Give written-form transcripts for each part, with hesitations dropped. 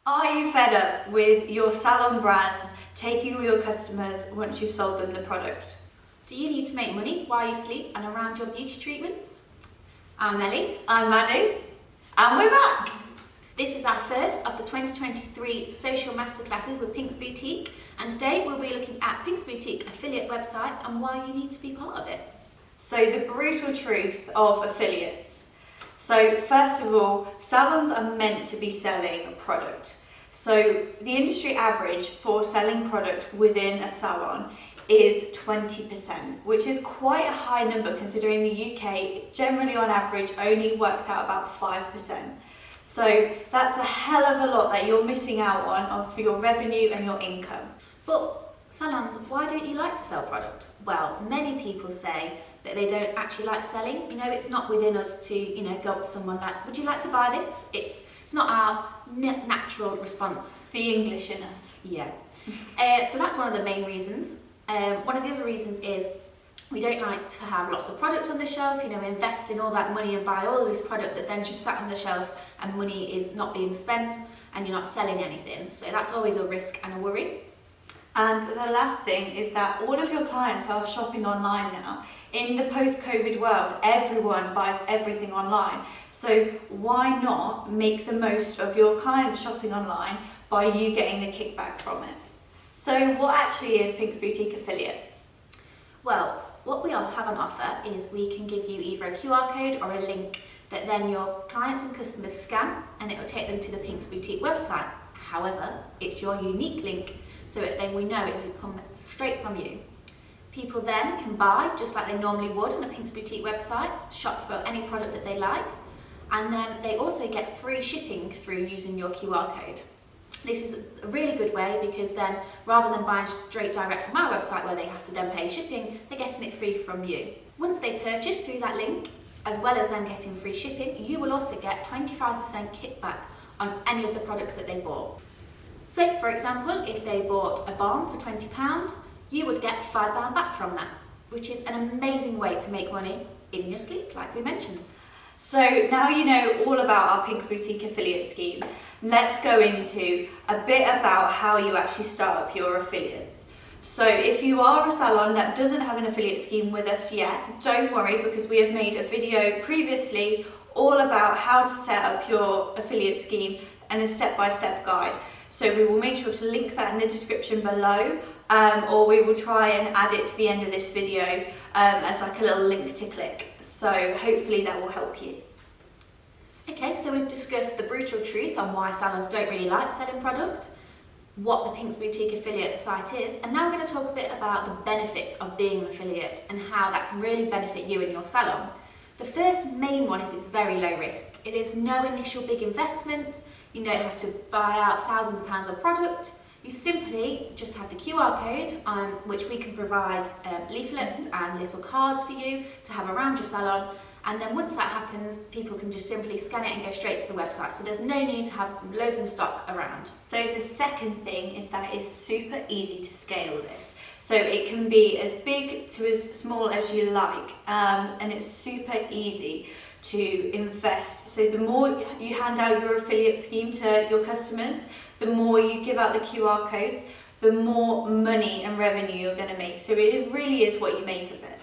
Are you fed up with your salon brands taking all your customers once you've sold them the product? Do you need to make money while you sleep and around your beauty treatments? I'm Ellie. I'm Maddie, and we're back! This is our first of the 2023 social masterclasses with Pink's Boutique, and today we'll be looking at Pink's Boutique affiliate website and why you need to be part of it. So the brutal truth of affiliates. So first of all, salons are meant to be selling a product. So the industry average for selling product within a salon is 20%, which is quite a high number considering the UK generally on average only works out about 5%. So that's a hell of a lot that you're missing out on for your revenue and your income. But salons, why don't you like to sell product? Well, many people say that they don't actually like selling. It's not within us to, go up to someone like, would you like to buy this? It's not our natural response. The English in us. Yeah. So that's one of the main reasons. One of the other reasons is we don't like to have lots of product on the shelf, invest in all that money and buy all this product that then just sat on the shelf and money is not being spent and you're not selling anything. So that's always a risk and a worry. And the last thing is that all of your clients are shopping online now. In the post-COVID world, everyone buys everything online. So why not make the most of your clients shopping online by you getting the kickback from it? So what actually is Pink's Boutique Affiliates? Well, what we have on offer is we can give you either a QR code or a link that then your clients and customers scan and it will take them to the Pink's Boutique website. However, it's your unique link, so then we know it's come straight from you. People then can buy just like they normally would on a Pink's Boutique website, shop for any product that they like, and then they also get free shipping through using your QR code. This is a really good way because then rather than buying straight direct from our website where they have to then pay shipping, they're getting it free from you. Once they purchase through that link, as well as them getting free shipping, you will also get 25% kickback on any of the products that they bought. So for example, if they bought a balm for £20, you would get £5 back from that, which is an amazing way to make money in your sleep, like we mentioned. So now you know all about our Pink's Boutique affiliate scheme. Let's go into a bit about how you actually start up your affiliates. So if you are a salon that doesn't have an affiliate scheme with us yet, don't worry because we have made a video previously all about how to set up your affiliate scheme and a step-by-step guide. So we will make sure to link that in the description below, or we will try and add it to the end of this video as like a little link to click. So hopefully that will help you. Okay, so we've discussed the brutal truth on why salons don't really like selling product, what the Pink's Boutique affiliate site is, and now we're going to talk a bit about the benefits of being an affiliate and how that can really benefit you and your salon. The first main one is it's very low risk. It is no initial big investment. You don't have to buy out thousands of pounds of product. You simply just have the QR code, which we can provide leaflets and little cards for you to have around your salon. And then once that happens, people can just simply scan it and go straight to the website. So there's no need to have loads in stock around. So the second thing is that it's super easy to scale this. So it can be as big to as small as you like, and it's super easy to invest. So the more you hand out your affiliate scheme to your customers, the more you give out the QR codes, the more money and revenue you're going to make. So it really is what you make of it.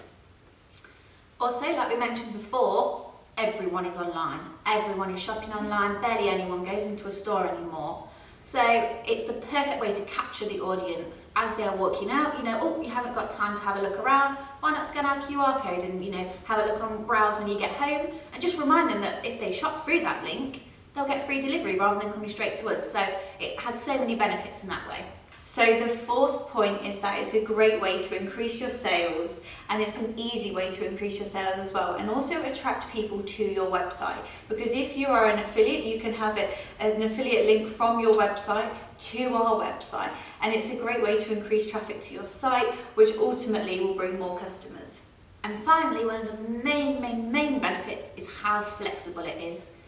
Also, like we mentioned before, everyone is online. Everyone is shopping online. Barely anyone goes into a store anymore. So it's the perfect way to capture the audience as they are walking out. Oh, you haven't got time to have a look around. Why not scan our QR code and, have a look on browse when you get home? And just remind them that if they shop through that link, they'll get free delivery rather than coming straight to us. So it has so many benefits in that way. So the fourth point is that it's a great way to increase your sales, and it's an easy way to increase your sales as well, and also attract people to your website. Because if you are an affiliate, you can have an affiliate link from your website to our website, and it's a great way to increase traffic to your site, which ultimately will bring more customers. And finally, one of the main benefits is how flexible it is.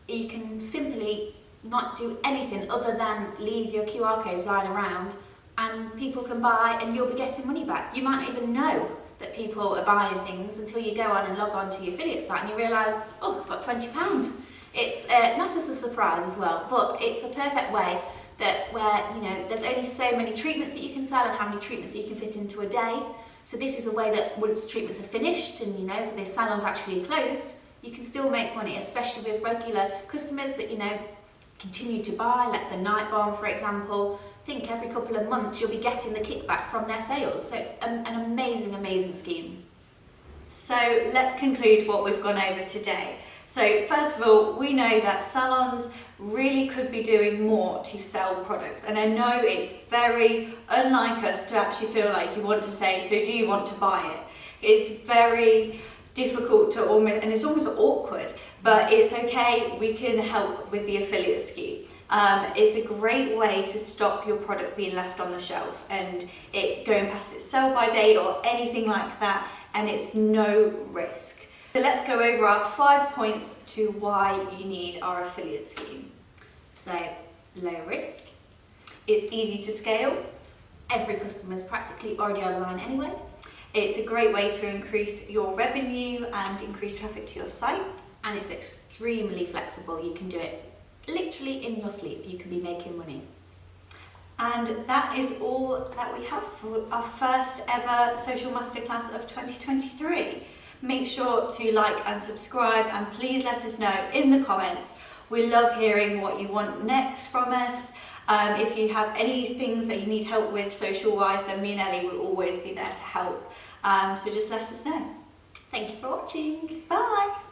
You can simply not do anything other than leave your QR codes lying around and people can buy and you'll be getting money back. You might not even know that people are buying things until you go on and log on to your affiliate site and you realise, oh, I've got £20 It's nice as a surprise as well, but it's a perfect way that where, you know, there's only so many treatments that you can sell and how many treatments that you can fit into a day. So this is a way that once treatments are finished and, you know, the salon's actually closed, you can still make money, especially with regular customers that, you know, continue to buy, like the night balm, for example. I think every couple of months you'll be getting the kickback from their sales. So it's an amazing scheme. So let's conclude what we've gone over today. So first of all, we know that salons really could be doing more to sell products, and I know it's very unlike us to actually feel like you want to say, so do you want to buy it? It's very difficult to almost, and it's almost awkward, but it's okay, we can help with the affiliate scheme. It's a great way to stop your product being left on the shelf and it going past its sell by date or anything like that, and it's no risk. So let's go over our 5 points to why you need our affiliate scheme. So, low risk. It's easy to scale. Every customer is practically already online anyway. It's a great way to increase your revenue and increase traffic to your site. And it's extremely flexible. You can do it literally in your sleep. You can be making money. And that is all that we have for our first ever social masterclass of 2023. Make sure to like and subscribe, and please let us know in the comments. We love hearing what you want next from us. If you have any things that you need help with social-wise, then me and Ellie will always be there to help. So just let us know. Thank you for watching. Bye.